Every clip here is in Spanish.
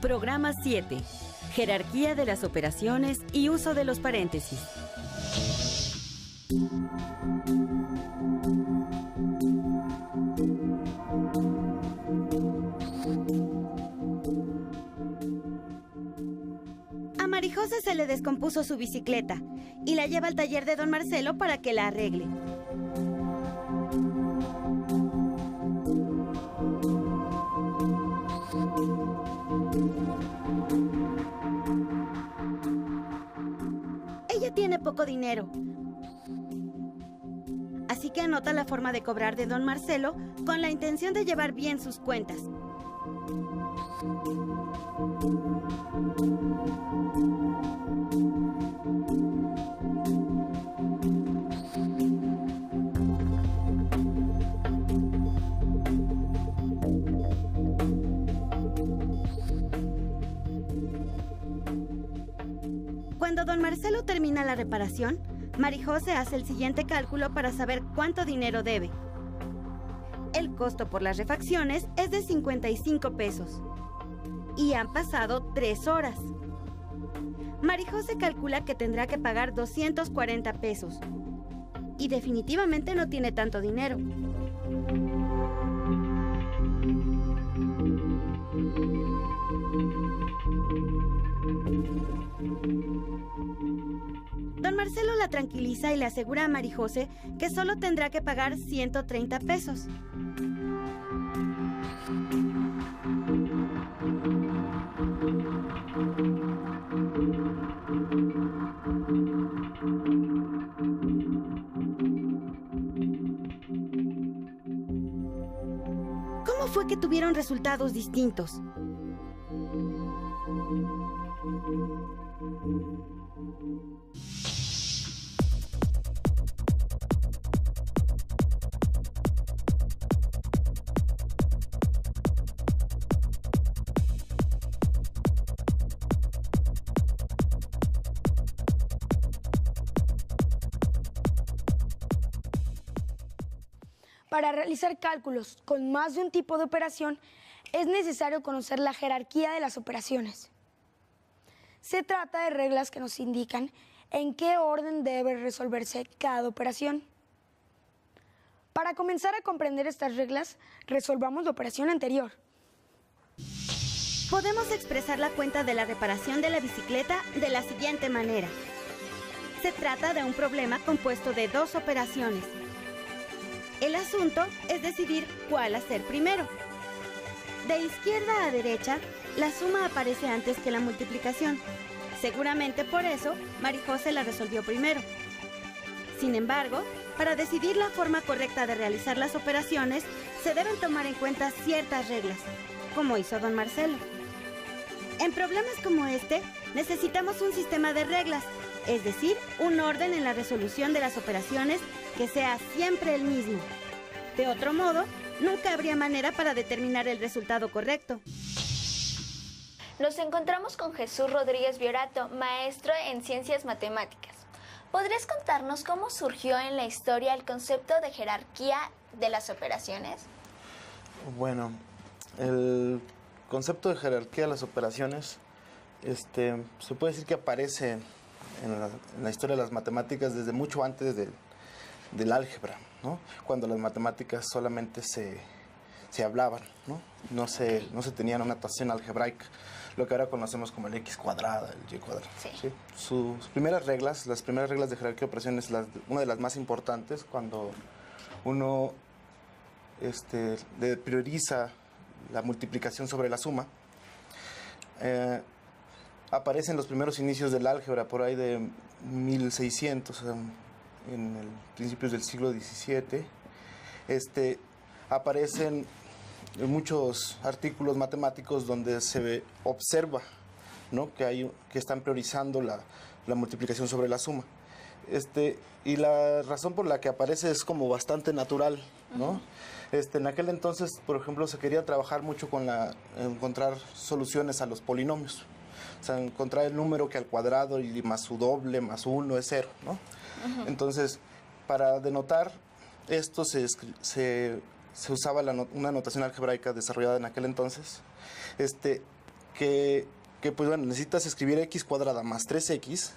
Programa 7. Jerarquía de las operaciones y uso de los paréntesis. A Marijose se le descompuso su bicicleta y la lleva al taller de don Marcelo para que la arregle. Ella tiene poco dinero, así que anota la forma de cobrar de don Marcelo con la intención de llevar bien sus cuentas. Cuando don Marcelo termina la reparación, Marijose hace el siguiente cálculo para saber cuánto dinero debe. El costo por las refacciones es de 55 pesos. Y han pasado 3 horas. Marijose calcula que tendrá que pagar 240 pesos. Y definitivamente no tiene tanto dinero. Don Marcelo la tranquiliza y le asegura a Marijose que solo tendrá que pagar 130 pesos. ¿Cómo fue que tuvieron resultados distintos? Para realizar cálculos con más de un tipo de operación, es necesario conocer la jerarquía de las operaciones. Se trata de reglas que nos indican en qué orden debe resolverse cada operación. Para comenzar a comprender estas reglas, resolvamos la operación anterior. Podemos expresar la cuenta de la reparación de la bicicleta de la siguiente manera. Se trata de un problema compuesto de 2 operaciones. El asunto es decidir cuál hacer primero. De izquierda a derecha, la suma aparece antes que la multiplicación. Seguramente por eso, Marijose la resolvió primero. Sin embargo, para decidir la forma correcta de realizar las operaciones, se deben tomar en cuenta ciertas reglas, como hizo don Marcelo. En problemas como este, necesitamos un sistema de reglas, es decir, un orden en la resolución de las operaciones que sea siempre el mismo. De otro modo, nunca habría manera para determinar el resultado correcto. Nos encontramos con Jesús Rodríguez Biorato, maestro en Ciencias Matemáticas. ¿Podrías contarnos cómo surgió en la historia el concepto de jerarquía de las operaciones? Bueno, el concepto de jerarquía de las operaciones se puede decir que aparece en la historia de las matemáticas desde mucho antes del álgebra, ¿no? Cuando las matemáticas solamente se hablaban, ¿no? No se tenía una notación algebraica, lo que ahora conocemos como el x cuadrada, el y cuadrado. Sí. ¿Sí? Sus primeras reglas, las primeras reglas de jerarquía de operaciones, una de las más importantes, cuando uno prioriza la multiplicación sobre la suma, aparecen los primeros inicios del álgebra por ahí de 1600, en el principios del siglo XVII. Aparecen muchos artículos matemáticos donde se observa, ¿no?, que están priorizando la multiplicación sobre la suma. Y la razón por la que aparece es como bastante natural, ¿no? En aquel entonces, por ejemplo, se quería trabajar mucho con encontrar soluciones a los polinomios. O sea, encontrar el número que al cuadrado y más su doble más 1 es 0, ¿no? Entonces, para denotar esto se usaba una notación algebraica desarrollada en aquel entonces, que pues bueno, necesitas escribir x cuadrada más 3x.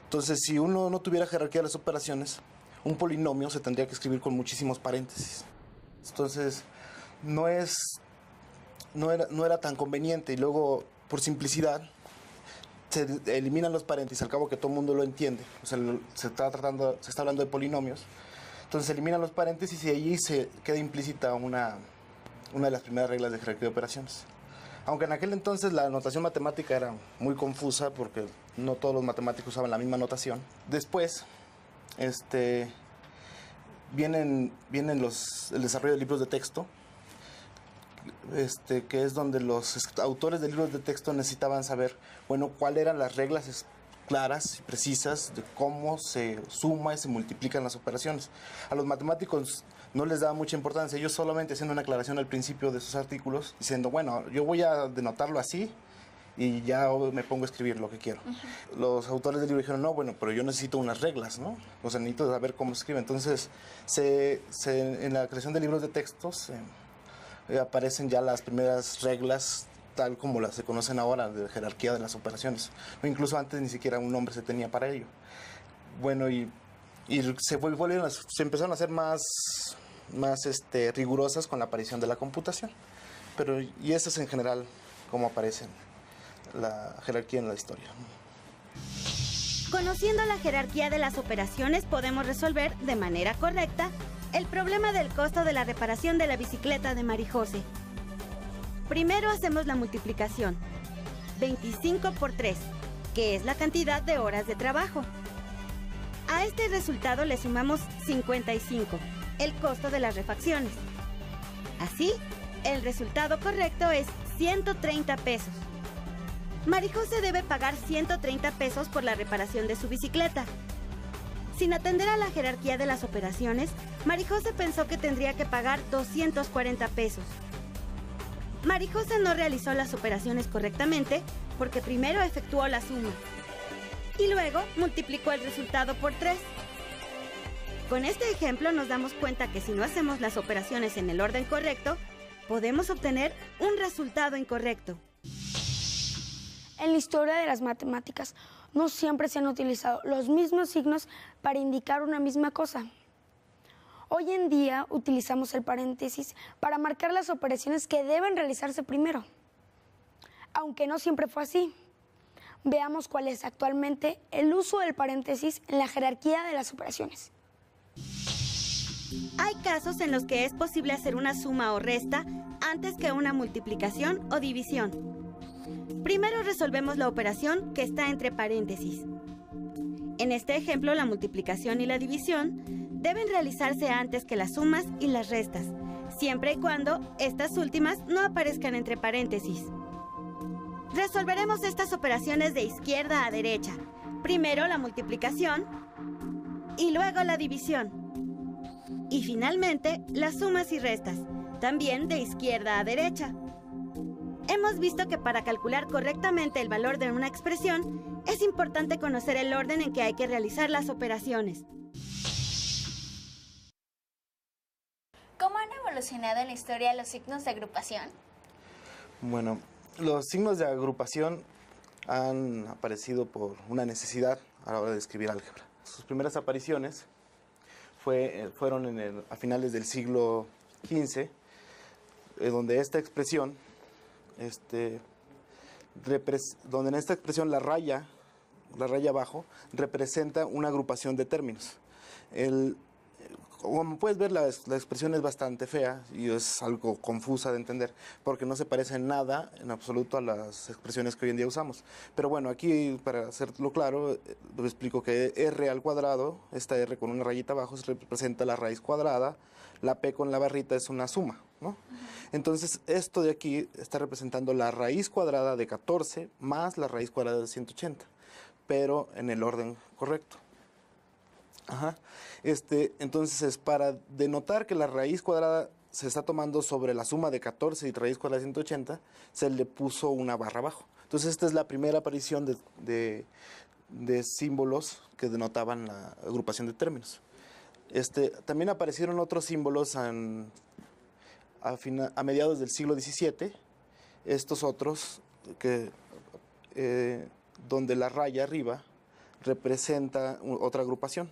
Entonces, si uno no tuviera jerarquía de las operaciones, un polinomio se tendría que escribir con muchísimos paréntesis. Entonces, no era tan conveniente, y luego, por simplicidad, se eliminan los paréntesis, al cabo que todo el mundo lo entiende. O sea, se está hablando de polinomios. Entonces, se eliminan los paréntesis y allí se queda implícita una de las primeras reglas de jerarquía de operaciones. Aunque en aquel entonces la notación matemática era muy confusa porque no todos los matemáticos usaban la misma notación. Después, vienen el desarrollo de libros de texto, que es donde los autores de libros de texto necesitaban saber, bueno, cuáles eran las reglas claras y precisas de cómo se suma y se multiplican las operaciones. A los matemáticos no les daba mucha importancia, ellos solamente haciendo una aclaración al principio de sus artículos, diciendo, bueno, yo voy a denotarlo así y ya me pongo a escribir lo que quiero. Los autores del libro dijeron, no, bueno, pero yo necesito unas reglas, ¿no? O sea, necesito saber cómo se escribe. Entonces, en la creación de libros de textos aparecen ya las primeras reglas tal como las se conocen ahora de jerarquía de las operaciones. O incluso antes ni siquiera un nombre se tenía para ello. Bueno, y se empezaron a hacer más rigurosas con la aparición de la computación. Y eso es en general cómo aparece la jerarquía en la historia. Conociendo la jerarquía de las operaciones, podemos resolver de manera correcta el problema del costo de la reparación de la bicicleta de Marijose. Primero hacemos la multiplicación. 25 por 3, que es la cantidad de horas de trabajo. A este resultado le sumamos 55, el costo de las refacciones. Así, el resultado correcto es 130 pesos. Marijose debe pagar 130 pesos por la reparación de su bicicleta. Sin atender a la jerarquía de las operaciones, Marijose pensó que tendría que pagar 240 pesos. Marijose no realizó las operaciones correctamente porque primero efectuó la suma y luego multiplicó el resultado por 3. Con este ejemplo nos damos cuenta que si no hacemos las operaciones en el orden correcto, podemos obtener un resultado incorrecto. En la historia de las matemáticas, no siempre se han utilizado los mismos signos para indicar una misma cosa. Hoy en día utilizamos el paréntesis para marcar las operaciones que deben realizarse primero. Aunque no siempre fue así. Veamos cuál es actualmente el uso del paréntesis en la jerarquía de las operaciones. Hay casos en los que es posible hacer una suma o resta antes que una multiplicación o división. Primero resolvemos la operación que está entre paréntesis. En este ejemplo, la multiplicación y la división deben realizarse antes que las sumas y las restas, siempre y cuando estas últimas no aparezcan entre paréntesis. Resolveremos estas operaciones de izquierda a derecha. Primero la multiplicación y luego la división. Y finalmente las sumas y restas, también de izquierda a derecha. Hemos visto que para calcular correctamente el valor de una expresión, es importante conocer el orden en que hay que realizar las operaciones. ¿Cómo han evolucionado en la historia los signos de agrupación? Bueno, los signos de agrupación han aparecido por una necesidad a la hora de escribir álgebra. Sus primeras apariciones fueron a finales del siglo XV, donde esta expresión, donde en esta expresión la raya abajo representa una agrupación de términos. Como puedes ver, la expresión es bastante fea y es algo confusa de entender porque no se parece en nada, en absoluto, a las expresiones que hoy en día usamos. Pero bueno, aquí, para hacerlo claro, lo explico que r al cuadrado, esta r con una rayita abajo, representa la raíz cuadrada, la p con la barrita es una suma, ¿no? Entonces, esto de aquí está representando la raíz cuadrada de 14 más la raíz cuadrada de 180, pero en el orden correcto. Ajá. Entonces, para denotar que la raíz cuadrada se está tomando sobre la suma de 14 y raíz cuadrada de 180, se le puso una barra abajo. Entonces, esta es la primera aparición de símbolos que denotaban la agrupación de términos. También aparecieron otros símbolos a mediados del siglo XVII, estos otros donde la raya arriba representa otra agrupación,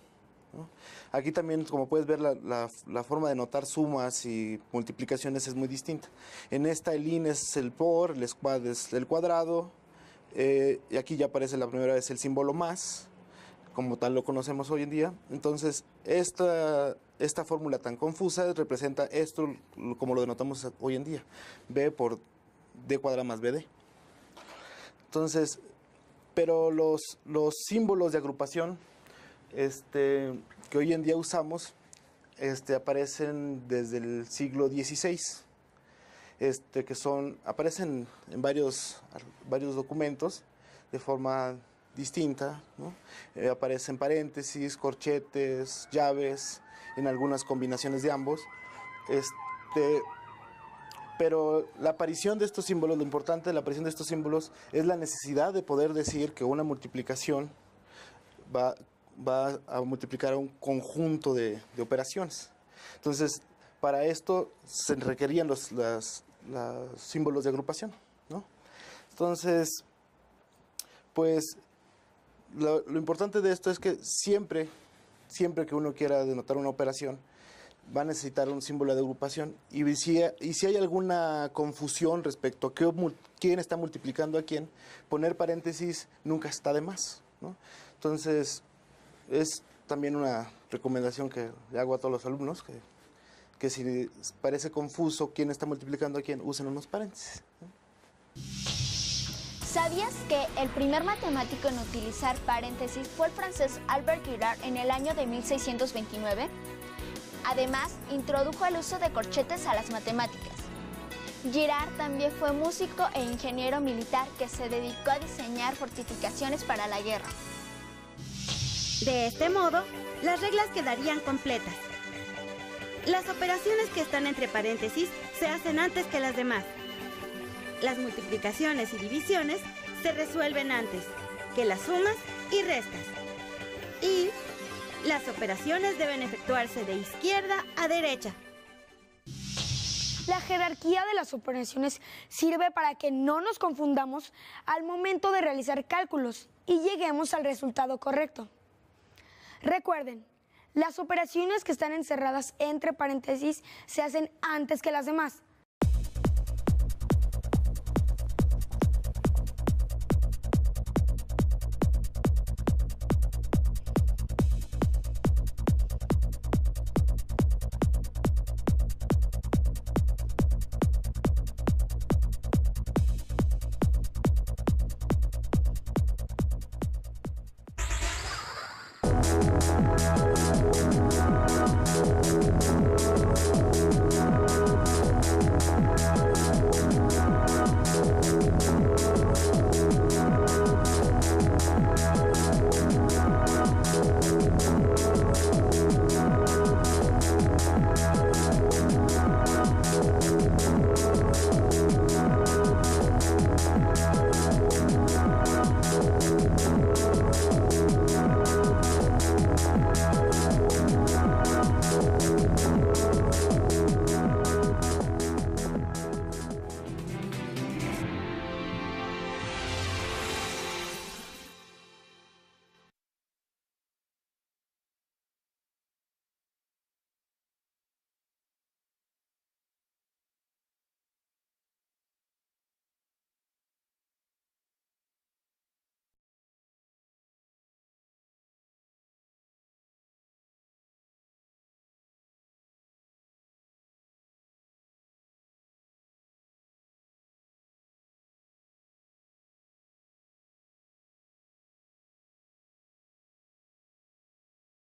¿no? Aquí también, como puedes ver, la forma de notar sumas y multiplicaciones es muy distinta. En esta el in es el por, el squad es el cuadrado, y aquí ya aparece la primera vez el símbolo más, como tal lo conocemos hoy en día. Entonces, esta fórmula tan confusa representa esto como lo denotamos hoy en día, b por d cuadrada más bd. Entonces, pero los símbolos de agrupación que hoy en día usamos aparecen desde el siglo XVI, aparecen en varios documentos de forma distinta, ¿no? Aparecen paréntesis, corchetes, llaves, en algunas combinaciones de ambos. Pero la aparición de estos símbolos, lo importante de la aparición de estos símbolos es la necesidad de poder decir que una multiplicación va a multiplicar a un conjunto de operaciones. Entonces, para esto se requerían los símbolos de agrupación, ¿no? Entonces, pues, lo importante de esto es que siempre que uno quiera denotar una operación, va a necesitar un símbolo de agrupación, y si hay alguna confusión respecto a quién está multiplicando a quién, poner paréntesis nunca está de más, ¿no? Entonces, es también una recomendación que le hago a todos los alumnos, que si parece confuso quién está multiplicando a quién, usen unos paréntesis, ¿no? ¿Sabías que el primer matemático en utilizar paréntesis fue el francés Albert Girard en el año de 1629? Además, introdujo el uso de corchetes a las matemáticas. Girard también fue músico e ingeniero militar que se dedicó a diseñar fortificaciones para la guerra. De este modo, las reglas quedarían completas. Las operaciones que están entre paréntesis se hacen antes que las demás. Las multiplicaciones y divisiones se resuelven antes que las sumas y restas. Y las operaciones deben efectuarse de izquierda a derecha. La jerarquía de las operaciones sirve para que no nos confundamos al momento de realizar cálculos y lleguemos al resultado correcto. Recuerden, las operaciones que están encerradas entre paréntesis se hacen antes que las demás.